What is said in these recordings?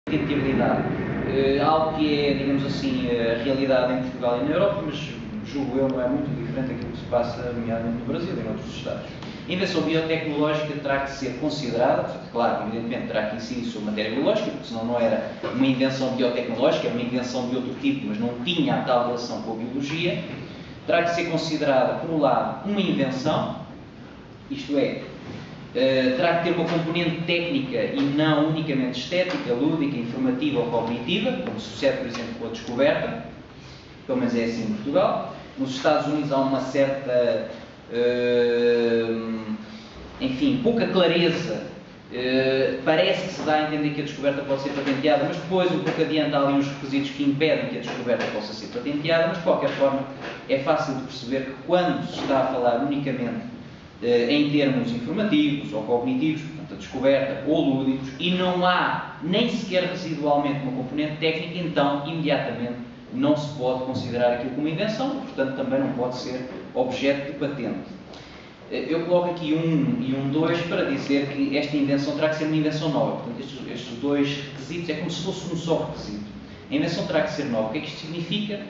patentabilidade, algo que é, digamos assim, a realidade em Portugal e na Europa, mas julgo eu não é muito diferente daquilo que se passa, nomeadamente no Brasil e em outros Estados. A invenção biotecnológica terá que ser considerada, claro, evidentemente terá que incidir sobre matéria biológica, porque senão não era uma invenção biotecnológica, era uma invenção de outro tipo, mas não tinha a tal relação com a biologia. Terá que ser considerada, por um lado, uma invenção, isto é, terá que ter uma componente técnica e não unicamente estética, lúdica, informativa ou cognitiva, como sucede, por exemplo, com a descoberta, pelo menos é assim em Portugal. Nos Estados Unidos há uma certa, enfim, pouca clareza. Parece que se dá a entender que a descoberta pode ser patenteada, mas depois, um pouco adiante, há ali uns requisitos que impedem que a descoberta possa ser patenteada, mas de qualquer forma é fácil de perceber que quando se está a falar unicamente em termos informativos ou cognitivos, portanto a descoberta, ou lúdicos, e não há nem sequer residualmente uma componente técnica, então imediatamente não se pode considerar aquilo como invenção, portanto também não pode ser objeto de patente. Eu coloco aqui um 2 para dizer que esta invenção terá que ser uma invenção nova. Portanto, estes dois requisitos é como se fosse um só requisito. A invenção terá que ser nova. O que é que isto significa?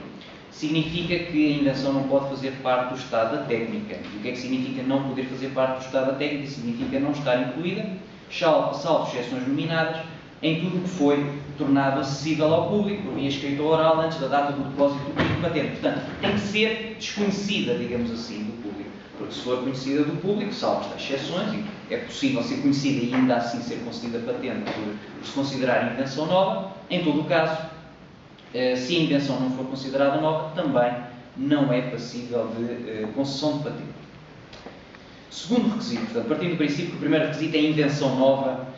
Significa que a invenção não pode fazer parte do estado da técnica. E o que é que significa não poder fazer parte do estado da técnica? Significa não estar incluída, salvo exceções nominadas, em tudo o que foi tornado acessível ao público, por via escrita ou oral, antes da data do depósito do pedido de patente. Portanto, tem que ser desconhecida, digamos assim, do público. Porque se for conhecida do público, salvo estas exceções, e é possível ser conhecida e ainda assim ser concedida patente por se considerar invenção nova, em todo o caso, se a invenção não for considerada nova, também não é passível de concessão de patente. Segundo requisito, portanto, partindo do princípio que o primeiro requisito é a invenção nova,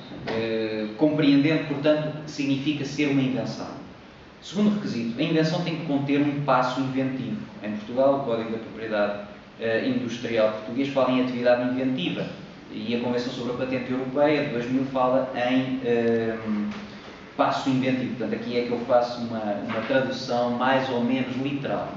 compreendendo, portanto, o que significa ser uma invenção. Segundo requisito, a invenção tem que conter um passo inventivo. Em Portugal, o Código da Propriedade Industrial português fala em atividade inventiva e a Convenção sobre a Patente Europeia de 2000 fala em passo inventivo. Portanto, aqui é que eu faço uma tradução mais ou menos literal.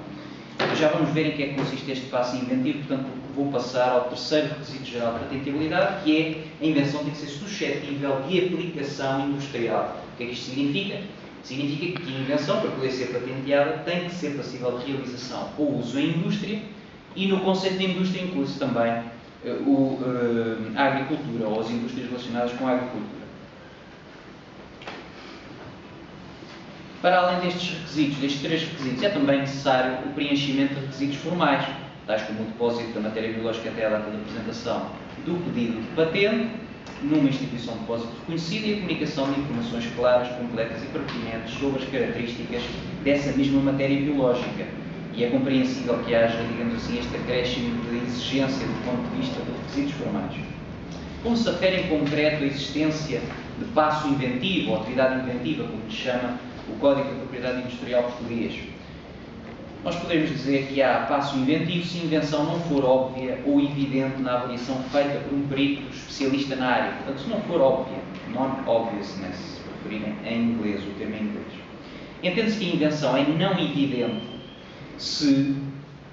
Já vamos ver em que é que consiste este passo inventivo, portanto, vou passar ao terceiro requisito geral de patentabilidade, que é a invenção tem que ser suscetível de aplicação industrial. O que é que isto significa? Significa que a invenção, para poder ser patenteada, tem que ser passível de realização ou uso em indústria, e no conceito de indústria inclui-se também a agricultura ou as indústrias relacionadas com a agricultura. Para além destes requisitos, destes três requisitos, é também necessário o preenchimento de requisitos formais, tais como o depósito da matéria biológica até a data de apresentação do pedido de patente, numa instituição de depósito reconhecida, e a comunicação de informações claras, completas e pertinentes sobre as características dessa mesma matéria biológica. E é compreensível que haja, digamos assim, este acréscimo de exigência do ponto de vista de requisitos formais. Como se refere em concreto a existência de passo inventivo, ou atividade inventiva, como lhe chama o Código da Propriedade Industrial português? Nós podemos dizer que há passo inventivo se a invenção não for óbvia ou evidente na avaliação feita por um perito especialista na área. Portanto, se não for óbvia, non-obviousness, se preferirem em inglês, o termo em inglês. Entende-se que a invenção é não evidente se,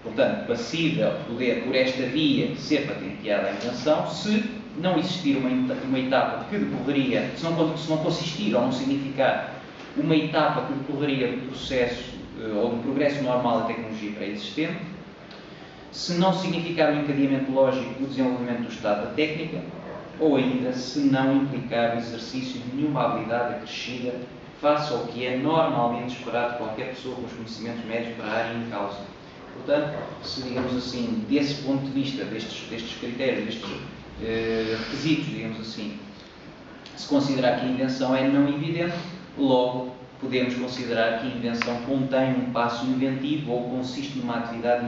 portanto, passível de poder, por esta via, ser patenteada a invenção, se não existir uma etapa que decorreria, se não consistir ou não significar uma etapa que decorreria do processo ou do progresso normal da tecnologia pré-existente, se não significar o encadeamento lógico do desenvolvimento do estado da técnica, ou ainda se não implicar o exercício de nenhuma habilidade acrescida face ao que é normalmente esperado de qualquer pessoa com os conhecimentos médios para a área em causa. Portanto, se, digamos assim, desse ponto de vista, destes critérios, destes requisitos, digamos assim, se considerar que a invenção é não evidente, logo podemos considerar que a invenção contém um passo inventivo ou consiste numa atividade